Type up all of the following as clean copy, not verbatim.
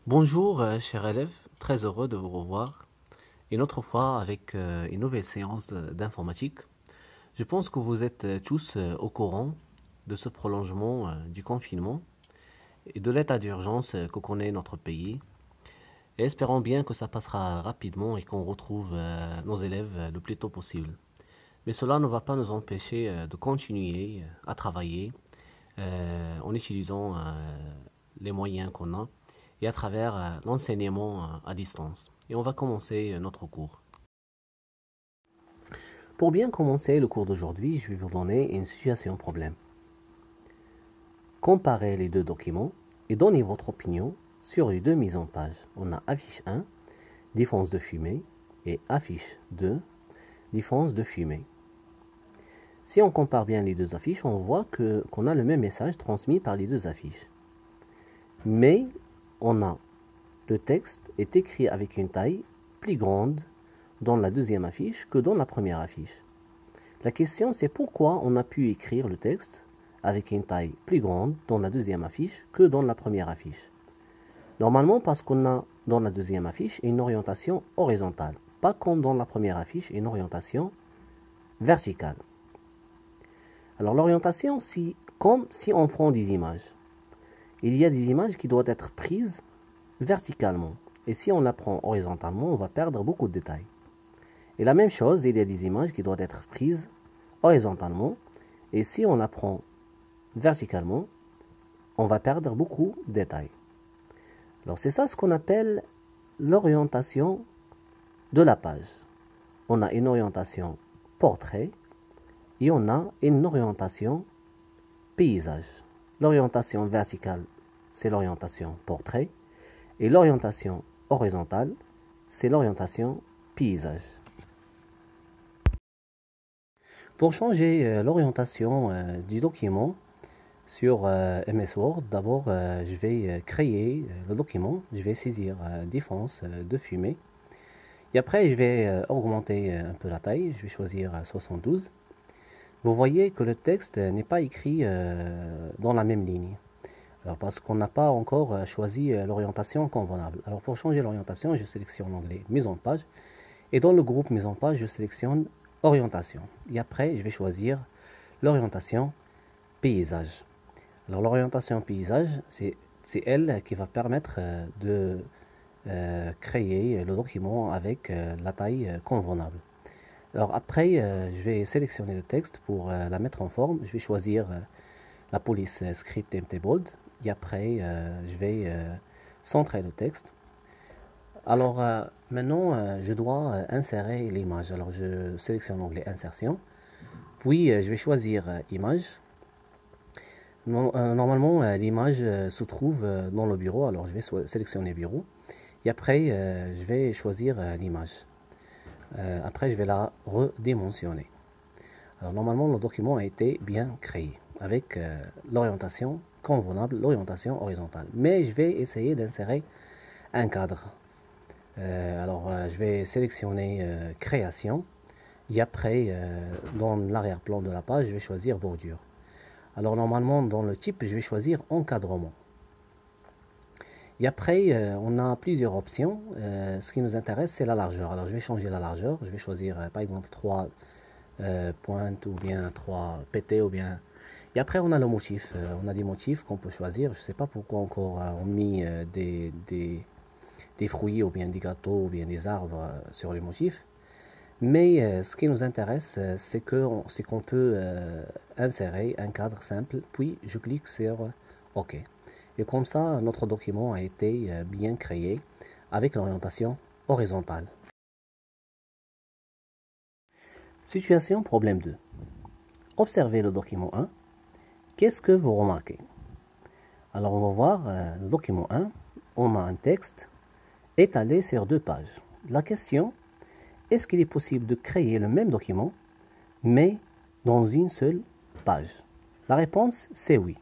Bonjour, chers élèves, très heureux de vous revoir. Une autre fois avec une nouvelle séance d'informatique. Je pense que vous êtes tous au courant de ce prolongement du confinement et de l'état d'urgence que connaît notre pays. Et espérons bien que ça passera rapidement et qu'on retrouve nos élèves le plus tôt possible. Mais cela ne va pas nous empêcher de continuer à travailler en utilisant les moyens qu'on a et à travers l'enseignement à distance. Et on va commencer notre cours. Pour bien commencer le cours d'aujourd'hui, je vais vous donner une situation problème. Comparez les deux documents et donnez votre opinion sur les deux mises en page. On a affiche 1, défense de fumée, et affiche 2, défense de fumée. Si on compare bien les deux affiches, on voit qu'on a le même message transmis par les deux affiches. Mais le texte est écrit avec une taille plus grande dans la deuxième affiche que dans la première affiche. La question c'est pourquoi on a pu écrire le texte avec une taille plus grande dans la deuxième affiche que dans la première affiche. Normalement parce qu'on a dans la deuxième affiche une orientation horizontale, pas comme dans la première affiche une orientation verticale. Alors l'orientation, comme si on prend des images. Il y a des images qui doivent être prises verticalement. Et si on la prend horizontalement, on va perdre beaucoup de détails. Et la même chose, il y a des images qui doivent être prises horizontalement. Et si on la prend verticalement, on va perdre beaucoup de détails. Alors c'est ça ce qu'on appelle l'orientation de la page. On a une orientation portrait et on a une orientation paysage. L'orientation verticale, c'est l'orientation portrait. Et l'orientation horizontale, c'est l'orientation paysage. Pour changer l'orientation du document sur MS Word, d'abord je vais créer le document, je vais saisir défense de fumée. Et après je vais augmenter un peu la taille, je vais choisir 72. Vous voyez que le texte n'est pas écrit dans la même ligne. Alors parce qu'on n'a pas encore choisi l'orientation convenable. Alors pour changer l'orientation, je sélectionne l'onglet mise en page. Et dans le groupe mise en page, je sélectionne orientation. Et après, je vais choisir l'orientation paysage. Alors l'orientation paysage, c'est elle qui va permettre de créer le document avec la taille convenable. Alors après, je vais sélectionner le texte pour la mettre en forme. Je vais choisir la police script empty bold. Et après, je vais centrer le texte. Alors maintenant, je dois insérer l'image. Alors je sélectionne l'onglet insertion. Puis je vais choisir image. Normalement, l'image se trouve dans le bureau. Alors je vais sélectionner bureau. Et après, je vais choisir l'image. Après, je vais la redimensionner. Alors normalement, le document a été bien créé avec l'orientation convenable, l'orientation horizontale. Mais je vais essayer d'insérer un cadre. Je vais sélectionner création et après dans l'arrière-plan de la page je vais choisir bordure. Alors normalement dans le type je vais choisir encadrement et après on a plusieurs options. Ce qui nous intéresse c'est la largeur. Alors je vais changer la largeur, je vais choisir par exemple 3 pointes ou bien 3 pt ou bien. Et après on a le motif, on a des motifs qu'on peut choisir. Je ne sais pas pourquoi encore on mis des fruits ou bien des gâteaux ou bien des arbres sur les motifs. Mais ce qui nous intéresse, c'est qu'on peut insérer un cadre simple, puis je clique sur OK. Et comme ça, notre document a été bien créé avec l'orientation horizontale. Situation problème 2. Observez le document 1. Qu'est-ce que vous remarquez? Alors on va voir le document 1. On a un texte étalé sur 2 pages. La question, est-ce qu'il est possible de créer le même document, mais dans une seule page? La réponse, c'est oui.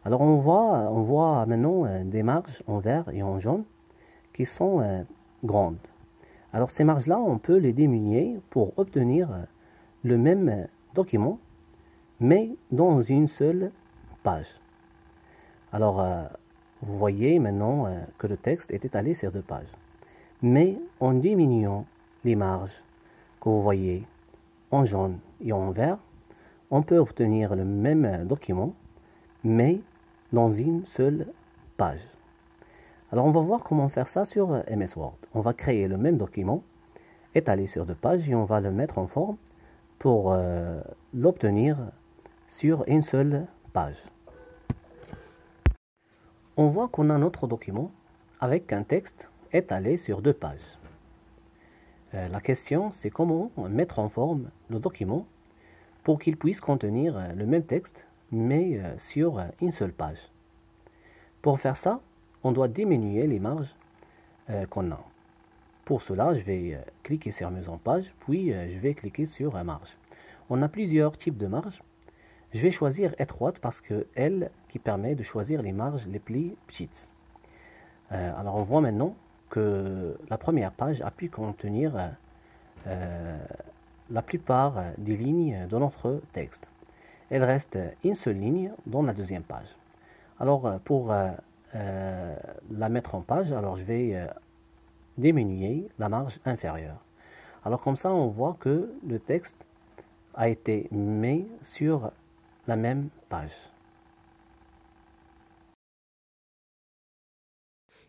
Alors on voit maintenant des marges en vert et en jaune qui sont grandes. Alors ces marges-là, on peut les diminuer pour obtenir le même document, mais dans une seule page. Alors Vous voyez maintenant que le texte est étalé sur 2 pages. Mais en diminuant les marges que vous voyez en jaune et en vert, on peut obtenir le même document, mais dans une seule page. Alors on va voir comment faire ça sur MS Word. On va créer le même document, étalé sur 2 pages, et on va le mettre en forme pour l'obtenir sur une seule page. On voit qu'on a notre document avec un texte étalé sur 2 pages. La question, c'est comment mettre en forme le document pour qu'il puisse contenir le même texte, mais sur une seule page. Pour faire ça, on doit diminuer les marges qu'on a. Pour cela, je vais cliquer sur mise en page, puis je vais cliquer sur marge. On a plusieurs types de marges. Je vais choisir étroite parce que elle qui permet de choisir les marges les plus petites. Alors on voit maintenant que la première page a pu contenir la plupart des lignes de notre texte. Il reste une seule ligne dans la deuxième page. Alors pour la mettre en page, alors je vais diminuer la marge inférieure. Alors comme ça on voit que le texte a été mis sur la même page.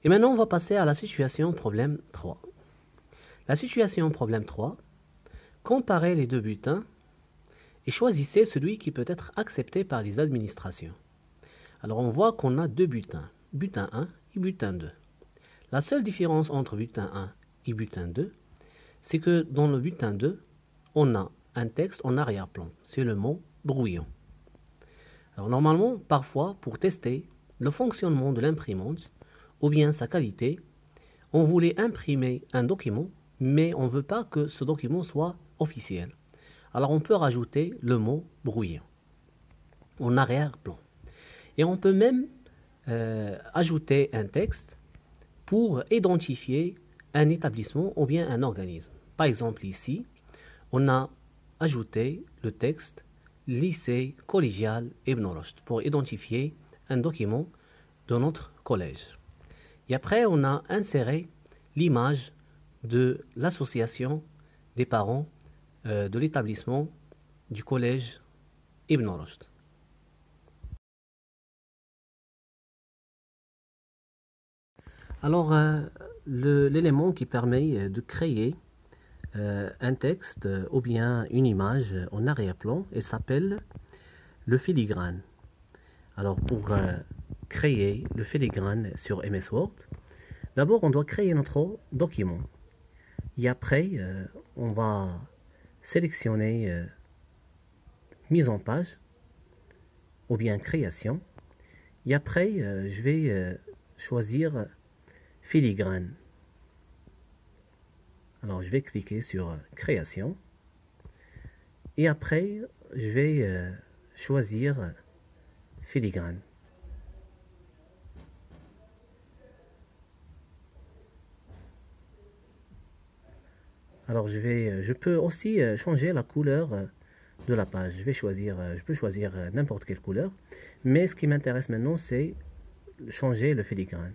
Et maintenant, on va passer à la situation problème 3. La situation problème 3, comparez les 2 bulletins et choisissez celui qui peut être accepté par les administrations. Alors, on voit qu'on a 2 bulletins, bulletin 1 et bulletin 2. La seule différence entre bulletin 1 et bulletin 2, c'est que dans le bulletin 2, on a un texte en arrière-plan, c'est le mot brouillon. Alors normalement, parfois, pour tester le fonctionnement de l'imprimante ou bien sa qualité, on voulait imprimer un document, mais on ne veut pas que ce document soit officiel. Alors on peut rajouter le mot brouillon en arrière-plan. Et on peut même ajouter un texte pour identifier un établissement ou bien un organisme. Par exemple ici, on a ajouté le texte lycée collégial Ibn Rushd pour identifier un document de notre collège. Et après, on a inséré l'image de l'association des parents de l'établissement du collège Ibn Rushd. Alors, l'élément qui permet de créer un texte ou bien une image en arrière-plan, il s'appelle le filigrane. Alors pour créer le filigrane sur MS Word, d'abord on doit créer notre document. Et après, on va sélectionner mise en page ou bien création. Et après, je vais choisir filigrane. Alors je vais cliquer sur création et après je vais choisir filigrane. Alors je peux aussi changer la couleur de la page. Je peux choisir n'importe quelle couleur, mais ce qui m'intéresse maintenant c'est changer le filigrane.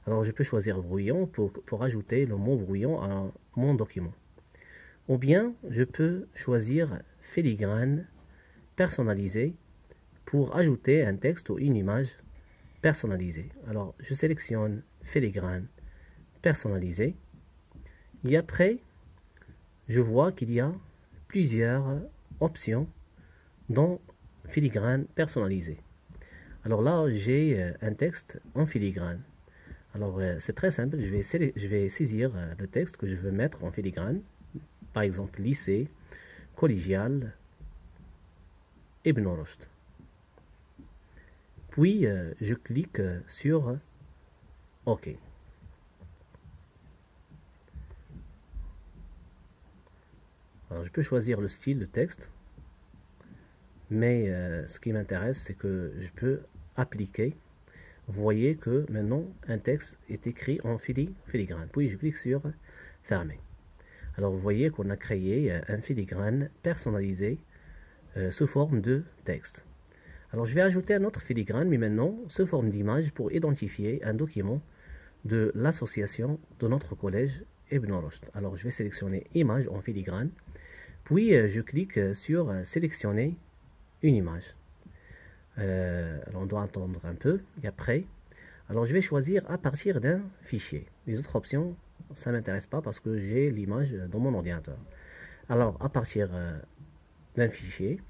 Alors je peux choisir brouillon pour ajouter le mot brouillon à mon document. Ou bien je peux choisir filigrane personnalisé pour ajouter un texte ou une image personnalisée. Alors je sélectionne filigrane personnalisé et après je vois qu'il y a plusieurs options dans filigrane personnalisé. Alors là j'ai un texte en filigrane. Alors c'est très simple, je vais saisir le texte que je veux mettre en filigrane, par exemple lycée collégial Ibn Rushd. Puis je clique sur OK. Alors je peux choisir le style de texte, mais ce qui m'intéresse c'est que je peux appliquer. Vous voyez que maintenant un texte est écrit en filigrane. Puis je clique sur fermer. Alors vous voyez qu'on a créé un filigrane personnalisé sous forme de texte. Alors je vais ajouter un autre filigrane, mais maintenant sous forme d'image pour identifier un document de l'association de notre collège Ibn Rushd. Alors je vais sélectionner image en filigrane, puis je clique sur sélectionner une image. Alors on doit attendre un peu et après, alors je vais choisir à partir d'un fichier. Les autres options, ça ne m'intéresse pas parce que j'ai l'image dans mon ordinateur. Alors à partir d'un fichier,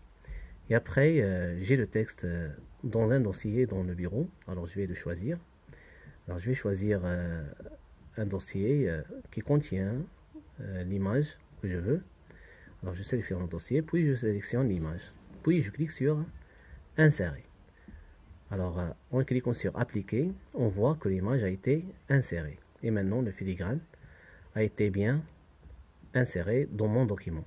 et après j'ai le texte dans un dossier dans le bureau. Alors je vais le choisir. Alors je vais choisir un dossier qui contient l'image que je veux. Alors je sélectionne le dossier, puis je sélectionne l'image. Puis je clique sur insérer. Alors en cliquant sur appliquer, on voit que l'image a été insérée. Et maintenant le filigrane a été bien inséré dans mon document.